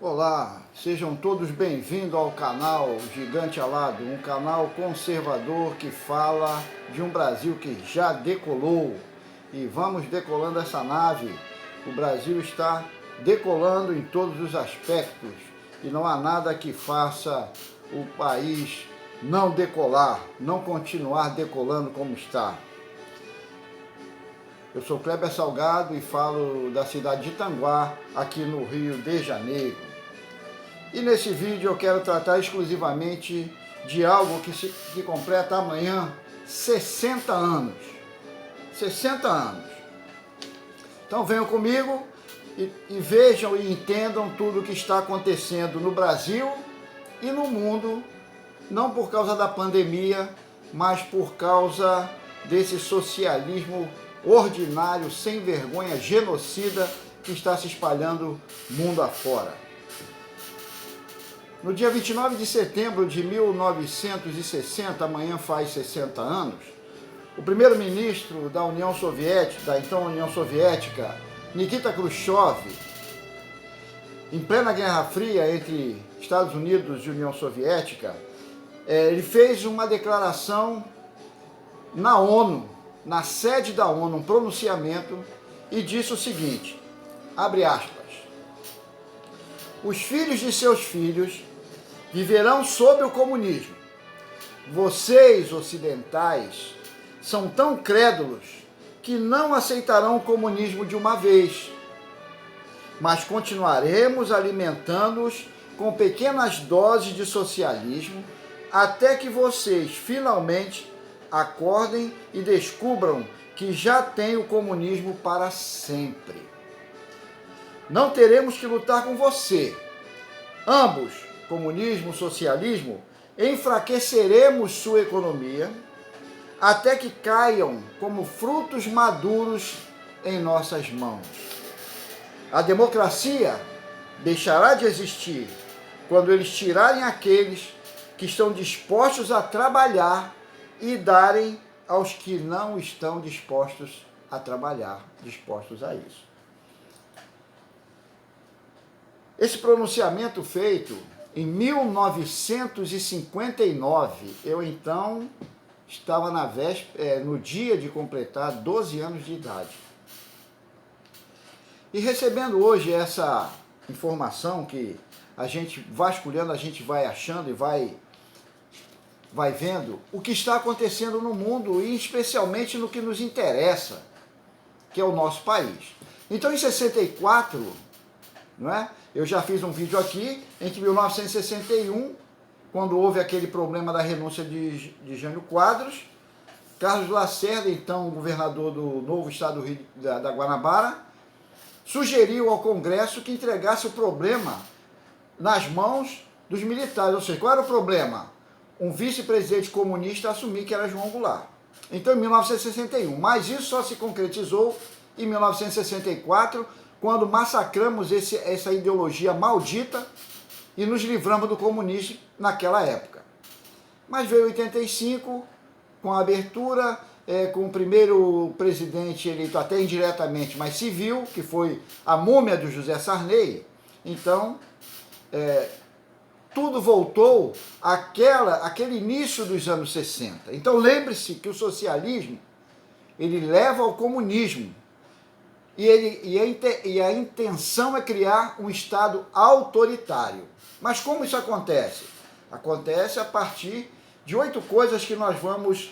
Olá, sejam todos bem-vindos ao canal Gigante Alado, um canal conservador que fala de um Brasil que já decolou e vamos decolando essa nave. O Brasil está decolando em todos os aspectos e não há nada que faça o país não decolar, não continuar decolando como está. Eu sou Kleber Salgado e falo da cidade de Itanguá, aqui no Rio de Janeiro. E nesse vídeo eu quero tratar exclusivamente de algo que completa amanhã 60 anos. 60 anos. Então venham comigo e vejam e entendam tudo o que está acontecendo no Brasil e no mundo, não por causa da pandemia, mas por causa desse socialismo ordinário, sem vergonha, genocida, que está se espalhando mundo afora. No dia 29 de setembro de 1960, amanhã faz 60 anos, o primeiro-ministro da União Soviética, da então União Soviética, Nikita Khrushchev, em plena Guerra Fria entre Estados Unidos e União Soviética, ele fez uma declaração na ONU, na sede da ONU, um pronunciamento, e disse o seguinte, abre aspas, os filhos de seus filhos viverão sob o comunismo. Vocês, ocidentais, são tão crédulos que não aceitarão o comunismo de uma vez, mas continuaremos alimentando-os com pequenas doses de socialismo até que vocês finalmente acordem e descubram que já têm o comunismo para sempre. Não teremos que lutar com você. Ambos, comunismo, socialismo, enfraqueceremos sua economia até que caiam como frutos maduros em nossas mãos. A democracia deixará de existir quando eles tirarem aqueles que estão dispostos a trabalhar e darem aos que não estão dispostos a trabalhar, dispostos a isso. Esse pronunciamento feito em 1959, eu então estava no dia de completar 12 anos de idade. E recebendo hoje essa informação que a gente vasculhando, a gente vai achando e vai vendo o que está acontecendo no mundo e especialmente no que nos interessa, que é o nosso país. Então em 64, não é? Eu já fiz um vídeo aqui, entre 1961, quando houve aquele problema da renúncia de Jânio Quadros, Carlos Lacerda, então governador do novo estado do Rio da Guanabara, sugeriu ao Congresso que entregasse o problema nas mãos dos militares. Ou seja, qual era o problema? Um vice-presidente comunista assumir que era João Goulart. Então, em 1961. Mas isso só se concretizou em 1964, quando massacramos essa ideologia maldita e nos livramos do comunismo naquela época. Mas veio 85, com a abertura, com o primeiro presidente eleito até indiretamente, mas civil, que foi a múmia do José Sarney. Então, tudo voltou àquele início dos anos 60. Então lembre-se que o socialismo, ele leva ao comunismo. E a intenção é criar um Estado autoritário. Mas como isso acontece? Acontece a partir de 8 coisas que nós vamos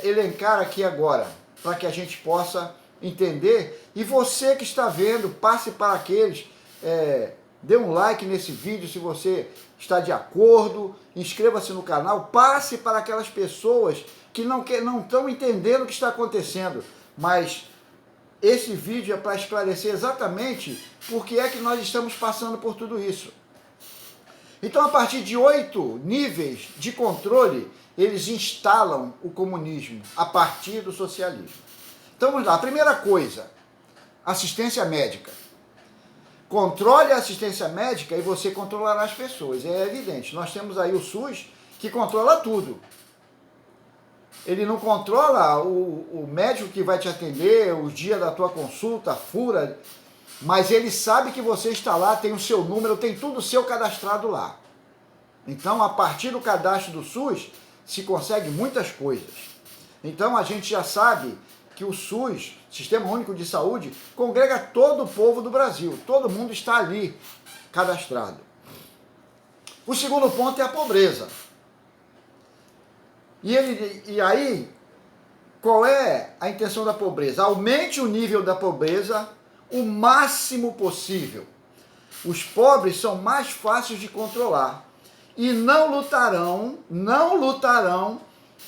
elencar aqui agora, para que a gente possa entender. E você que está vendo, passe para aqueles, dê um like nesse vídeo se você está de acordo, inscreva-se no canal, passe para aquelas pessoas que não estão entendendo o que está acontecendo, mas esse vídeo é para esclarecer exatamente por que é que nós estamos passando por tudo isso. Então, a partir de 8 níveis de controle, eles instalam o comunismo a partir do socialismo. Então, vamos lá. A primeira coisa, assistência médica. Controle a assistência médica e você controlará as pessoas. É evidente. Nós temos aí o SUS que controla tudo. Ele não controla o médico que vai te atender, o dia da tua consulta, fura. mas ele sabe que você está lá, tem o seu número, tem tudo seu cadastrado lá. Então, a partir do cadastro do SUS, se consegue muitas coisas. Então, a gente já sabe que o SUS, Sistema Único de Saúde, congrega todo o povo do Brasil. Todo mundo está ali cadastrado. O segundo ponto é a pobreza. E aí, qual é a intenção da pobreza? Aumente o nível da pobreza o máximo possível. Os pobres são mais fáceis de controlar e não lutarão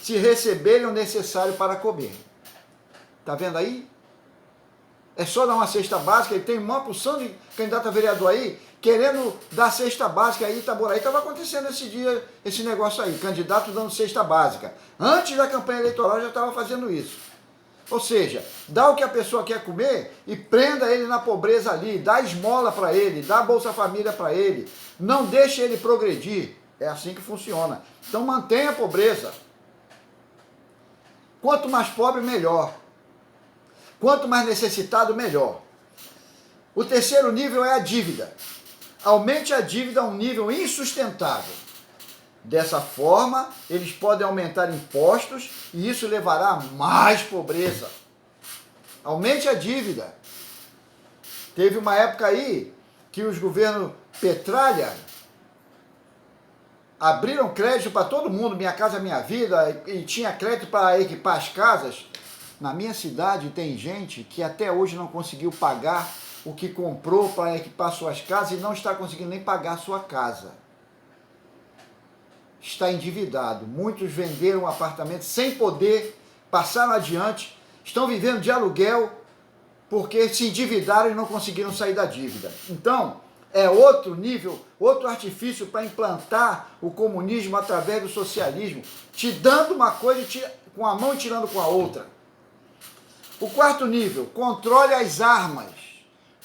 se receberem o necessário para comer. Tá vendo aí? É só dar uma cesta básica, e tem uma porção de candidato a vereador aí querendo dar cesta básica aí, Itaboraí. Estava acontecendo esse dia, esse negócio aí, candidato dando cesta básica. Antes da campanha eleitoral já estava fazendo isso. Ou seja, dá o que a pessoa quer comer e prenda ele na pobreza ali, dá esmola para ele, dá Bolsa Família para ele, não deixe ele progredir. É assim que funciona. Então mantenha a pobreza. Quanto mais pobre, melhor. Quanto mais necessitado, melhor. O terceiro nível é a dívida. Aumente a dívida a um nível insustentável. Dessa forma, eles podem aumentar impostos e isso levará a mais pobreza. Aumente a dívida. Teve uma época aí que os governos Petralha abriram crédito para todo mundo, Minha Casa Minha Vida, e tinha crédito para equipar as casas. Na minha cidade tem gente que até hoje não conseguiu pagar o que comprou para equipar suas casas e não está conseguindo nem pagar a sua casa. Está endividado. Muitos venderam apartamentos sem poder, passaram adiante, estão vivendo de aluguel porque se endividaram e não conseguiram sair da dívida. Então, é outro nível, outro artifício para implantar o comunismo através do socialismo, te dando uma coisa com a mão e tirando com a outra. O quarto nível, controle as armas.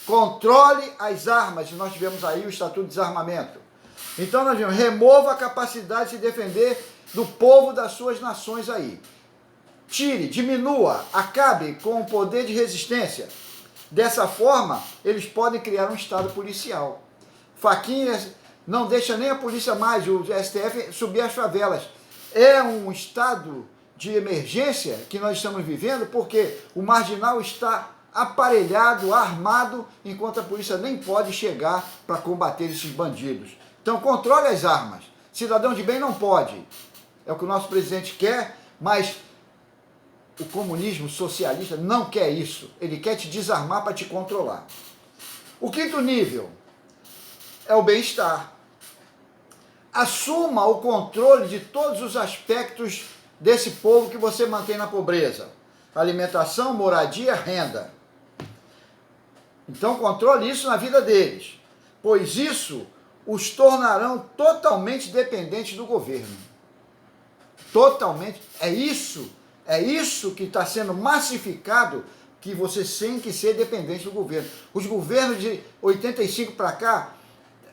Controle as armas. Nós tivemos aí o Estatuto de Desarmamento. Então nós vimos, remova a capacidade de se defender do povo das suas nações aí. Tire, diminua, acabe com o poder de resistência. Dessa forma, eles podem criar um Estado policial. Fachinha não deixa nem a polícia mais, o STF, subir as favelas. É um estado de emergência que nós estamos vivendo porque o marginal está aparelhado, armado, enquanto a polícia nem pode chegar para combater esses bandidos. Então controle as armas. Cidadão de bem não pode. É o que o nosso presidente quer, mas o comunismo socialista não quer isso. Ele quer te desarmar para te controlar. O quinto nível é o bem-estar. Assuma o controle de todos os aspectos desse povo que você mantém na pobreza. Alimentação, moradia, renda. Então controle isso na vida deles, pois isso os tornarão totalmente dependentes do governo. Totalmente. É isso que está sendo massificado, que você tem que ser dependente do governo. Os governos de 85 para cá,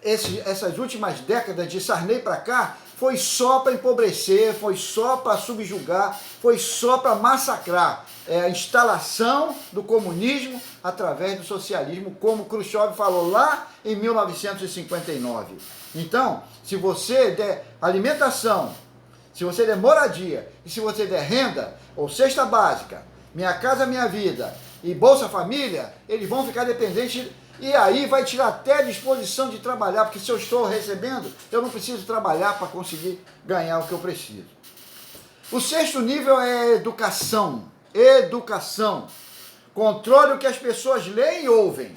essas últimas décadas de Sarney para cá, foi só para empobrecer, foi só para subjugar, foi só para massacrar. É a instalação do comunismo através do socialismo, como Khrushchev falou lá em 1959. Então, se você der alimentação, se você der moradia e se você der renda ou cesta básica, Minha Casa Minha Vida e Bolsa Família, eles vão ficar dependentes e aí vai tirar até a disposição de trabalhar, porque se eu estou recebendo, eu não preciso trabalhar para conseguir ganhar o que eu preciso. O sexto nível é educação. Educação. Controle o que as pessoas leem e ouvem.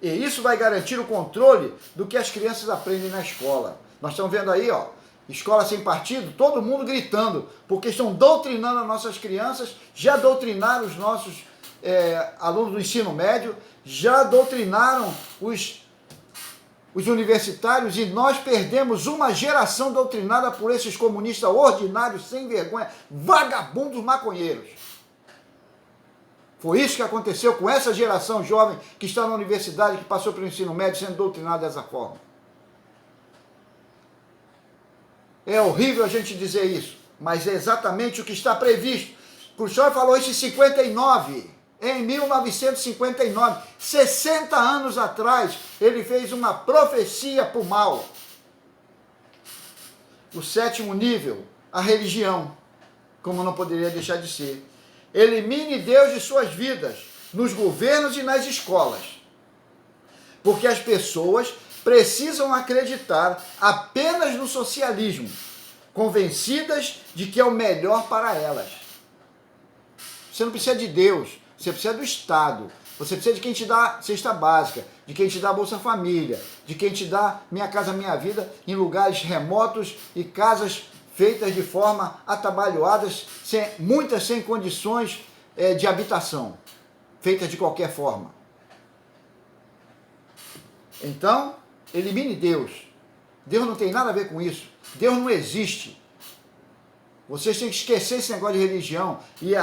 E isso vai garantir o controle do que as crianças aprendem na escola. Nós estamos vendo aí, ó, escola sem partido, todo mundo gritando, porque estão doutrinando as nossas crianças, já doutrinaram os nossos alunos do ensino médio, já doutrinaram os universitários e nós perdemos uma geração doutrinada por esses comunistas ordinários, sem vergonha, vagabundos maconheiros. Foi isso que aconteceu com essa geração jovem que está na universidade, que passou pelo ensino médio sendo doutrinada dessa forma. É horrível a gente dizer isso, mas é exatamente o que está previsto. Khrushchev falou isso em 59. em 1959, 60 anos atrás, ele fez uma profecia para o mal. O sétimo nível, a religião, como não poderia deixar de ser. Elimine Deus de suas vidas, nos governos e nas escolas. Porque as pessoas precisam acreditar apenas no socialismo, convencidas de que é o melhor para elas. Você não precisa de Deus, você precisa do Estado. Você precisa de quem te dá cesta básica, de quem te dá Bolsa Família, de quem te dá Minha Casa Minha Vida em lugares remotos e casas feitas de forma atabalhoadas, muitas sem condições de habitação, feitas de qualquer forma. Então, elimine Deus. Deus não tem nada a ver com isso. Deus não existe. Vocês têm que esquecer esse negócio de religião e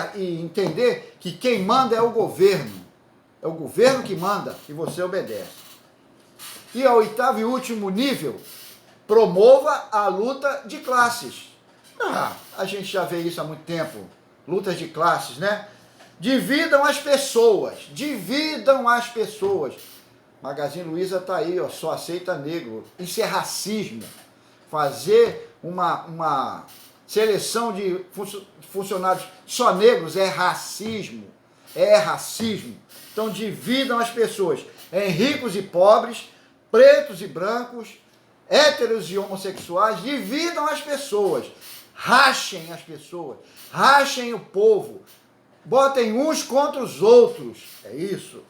entender que quem manda é o governo. É o governo que manda e você obedece. E ao oitavo e último nível, promova a luta de classes. A gente já vê isso há muito tempo. Lutas de classes, né? Dividam as pessoas. Dividam as pessoas. Magazine Luiza está aí, ó, só aceita negro. Isso é racismo. Fazer uma seleção de funcionários só negros é racismo. É racismo. Então dividam as pessoas em ricos e pobres, pretos e brancos, héteros e homossexuais. Dividam as pessoas. Rachem as pessoas. Rachem o povo. Botem uns contra os outros. É isso.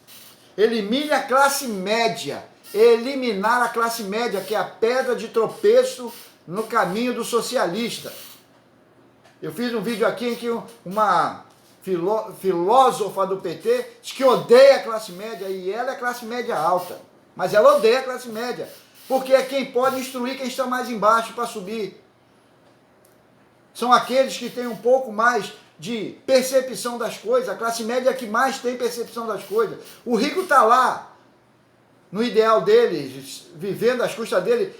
Elimine a classe média. Eliminar a classe média, que é a pedra de tropeço no caminho do socialista. Eu fiz um vídeo aqui em que uma filósofa do PT diz que odeia a classe média, e ela é classe média alta. Mas ela odeia a classe média, porque é quem pode instruir quem está mais embaixo para subir. São aqueles que têm um pouco mais de percepção das coisas. A classe média é a que mais tem percepção das coisas. O rico está lá, no ideal dele, vivendo às custas dele,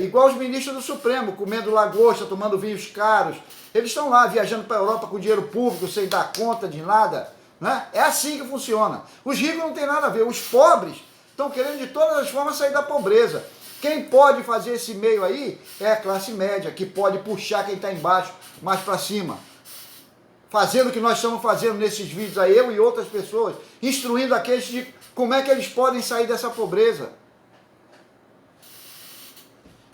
igual os ministros do Supremo, comendo lagosta, tomando vinhos caros. Eles estão lá viajando para a Europa com dinheiro público, sem dar conta de nada. Né? É assim que funciona. Os ricos não tem nada a ver. Os pobres estão querendo de todas as formas sair da pobreza. Quem pode fazer esse meio aí é a classe média, que pode puxar quem está embaixo mais para cima. Fazendo o que nós estamos fazendo nesses vídeos aí, eu e outras pessoas, instruindo aqueles de como é que eles podem sair dessa pobreza.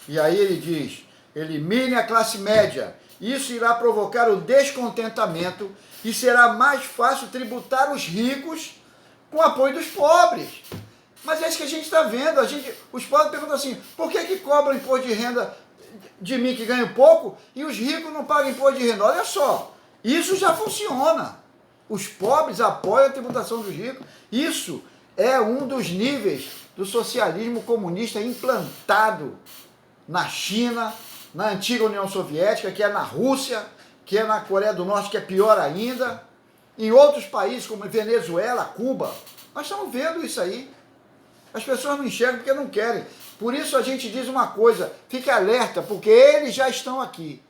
E aí ele diz, elimine a classe média. Isso irá provocar o descontentamento e será mais fácil tributar os ricos com o apoio dos pobres. Mas é isso que a gente está vendo. Os pobres perguntam assim, por que cobram imposto de renda de mim que ganho pouco e os ricos não pagam imposto de renda? Olha só, isso já funciona. Os pobres apoiam a tributação dos ricos. Isso é um dos níveis do socialismo comunista implantado na China, na antiga União Soviética, que é na Rússia, que é na Coreia do Norte, que é pior ainda, em outros países como Venezuela, Cuba. Nós estamos vendo isso aí. As pessoas não enxergam porque não querem. Por isso a gente diz uma coisa, fique alerta, porque eles já estão aqui.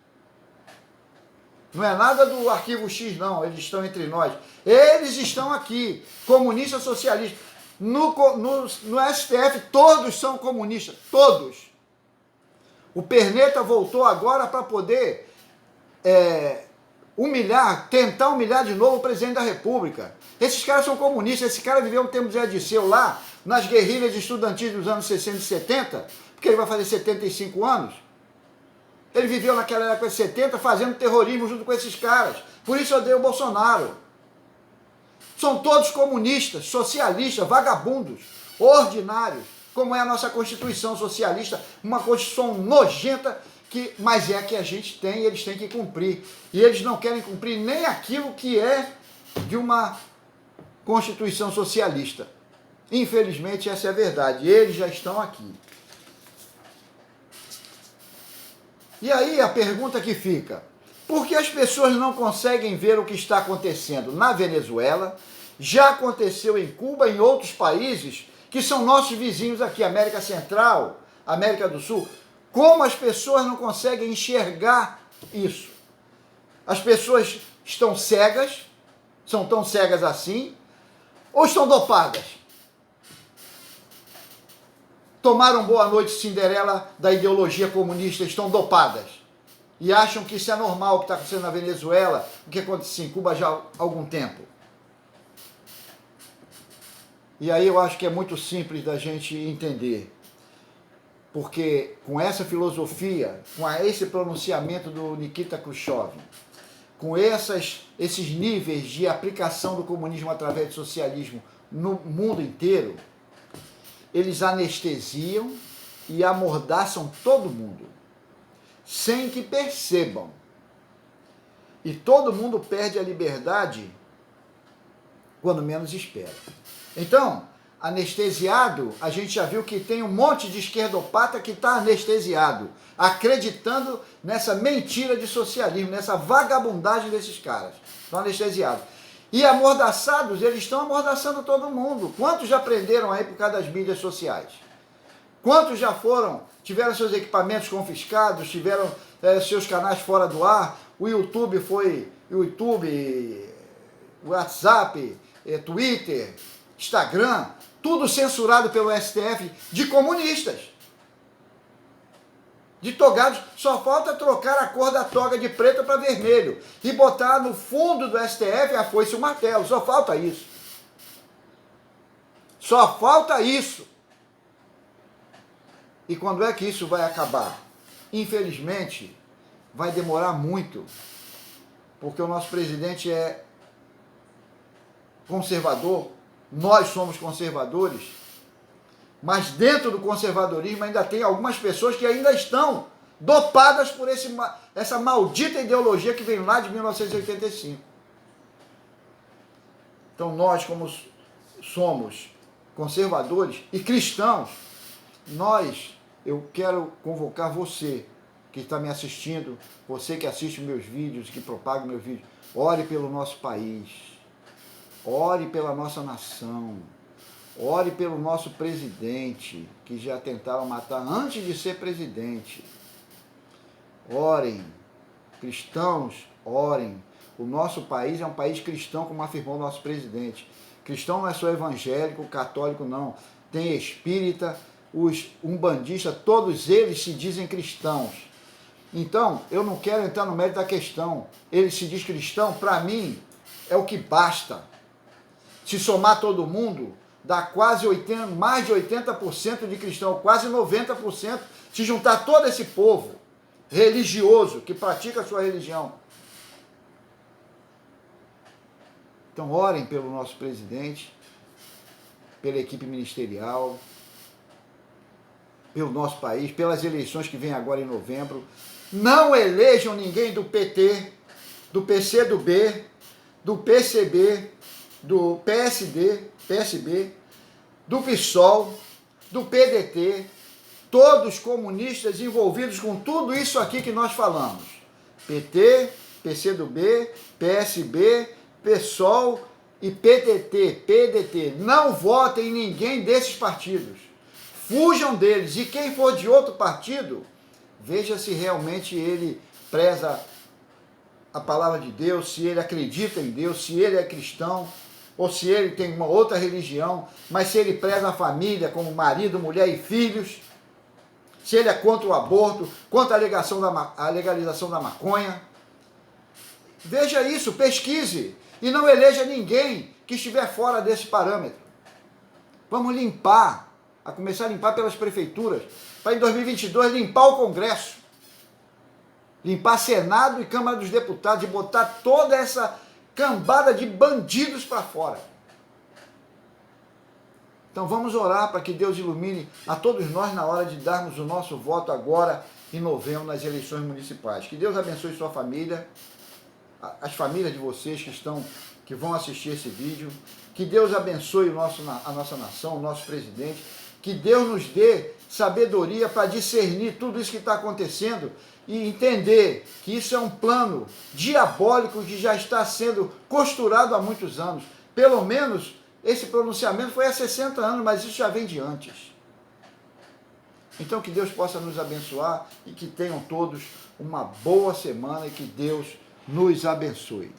Não é nada do arquivo X, não, eles estão entre nós. Eles estão aqui, comunistas, socialistas. No STF, todos são comunistas, todos. O Perneta voltou agora para poder tentar humilhar de novo o presidente da República. Esses caras são comunistas. Esse cara viveu um tempo de Zé Dirceu lá, nas guerrilhas estudantis dos anos 60 e 70, porque ele vai fazer 75 anos. Ele viveu naquela época de 70 fazendo terrorismo junto com esses caras. Por isso eu odeio o Bolsonaro. São todos comunistas, socialistas, vagabundos, ordinários, como é a nossa Constituição socialista, uma Constituição nojenta, mas é a que a gente tem e eles têm que cumprir. E eles não querem cumprir nem aquilo que é de uma Constituição socialista. Infelizmente, essa é a verdade. Eles já estão aqui. E aí a pergunta que fica, por que as pessoas não conseguem ver o que está acontecendo na Venezuela? Já aconteceu em Cuba, em outros países que são nossos vizinhos aqui, América Central, América do Sul. Como as pessoas não conseguem enxergar isso? As pessoas estão cegas, são tão cegas assim, Ou estão dopadas? Tomaram boa noite Cinderela da ideologia comunista, estão dopadas. E acham que isso é normal, o que está acontecendo na Venezuela, o que aconteceu em Cuba já há algum tempo. E aí eu acho que é muito simples da gente entender. Porque com essa filosofia, com esse pronunciamento do Nikita Khrushchev, com esses níveis de aplicação do comunismo através do socialismo no mundo inteiro, eles anestesiam e amordaçam todo mundo, sem que percebam. E todo mundo perde a liberdade quando menos espera. Então, anestesiado, a gente já viu que tem um monte de esquerdopata que está anestesiado, acreditando nessa mentira de socialismo, nessa vagabundagem desses caras. Estão anestesiados. E amordaçados, eles estão amordaçando todo mundo. Quantos já prenderam aí por causa das mídias sociais? Quantos já tiveram seus equipamentos confiscados, tiveram seus canais fora do ar? O YouTube, WhatsApp, Twitter, Instagram, tudo censurado pelo STF de comunistas, de togados. Só falta trocar a cor da toga de preto para vermelho e botar no fundo do STF a foice e o martelo. Só falta isso. Só falta isso. E quando é que isso vai acabar? Infelizmente, vai demorar muito, porque o nosso presidente é conservador, nós somos conservadores, mas dentro do conservadorismo ainda tem algumas pessoas que ainda estão dopadas por essa maldita ideologia que vem lá de 1985. Então nós, como somos conservadores e cristãos, eu quero convocar você que está me assistindo, você que assiste meus vídeos, que propaga meus vídeos, ore pelo nosso país, ore pela nossa nação, ore pelo nosso presidente, que já tentaram matar antes de ser presidente. Orem, cristãos, orem. O nosso país é um país cristão, como afirmou o nosso presidente. Cristão não é só evangélico, católico não. Tem espírita, os umbandistas, todos eles se dizem cristãos. Então, eu não quero entrar no mérito da questão. Ele se diz cristão, para mim, é o que basta. Se somar todo mundo, dá quase mais de 80% de cristão, quase 90%, se juntar todo esse povo religioso que pratica a sua religião. Então, orem pelo nosso presidente, pela equipe ministerial, pelo nosso país, pelas eleições que vêm agora em novembro. Não elejam ninguém do PT, do PCdoB, do PCB, do PSB, do PSOL, do PDT, todos comunistas envolvidos com tudo isso aqui que nós falamos. PT, PCdoB, PSB, PSOL e PDT. Não votem em ninguém desses partidos. Fujam deles. E quem for de outro partido, veja se realmente ele preza a palavra de Deus, se ele acredita em Deus, se ele é cristão, ou se ele tem uma outra religião, mas se ele preza a família como marido, mulher e filhos, se ele é contra o aborto, contra a legalização da maconha. Veja isso, pesquise, e não eleja ninguém que estiver fora desse parâmetro. Vamos limpar, a começar a limpar pelas prefeituras, para em 2022 limpar o Congresso, limpar Senado e Câmara dos Deputados e botar toda essa cambada de bandidos para fora. Então vamos orar para que Deus ilumine a todos nós na hora de darmos o nosso voto agora em novembro nas eleições municipais. Que Deus abençoe sua família, as famílias de vocês que vão assistir esse vídeo. Que Deus abençoe a nossa nação, o nosso presidente. Que Deus nos dê sabedoria para discernir tudo isso que está acontecendo e entender que isso é um plano diabólico que já está sendo costurado há muitos anos. Pelo menos esse pronunciamento foi há 60 anos, mas isso já vem de antes. Então que Deus possa nos abençoar e que tenham todos uma boa semana e que Deus nos abençoe.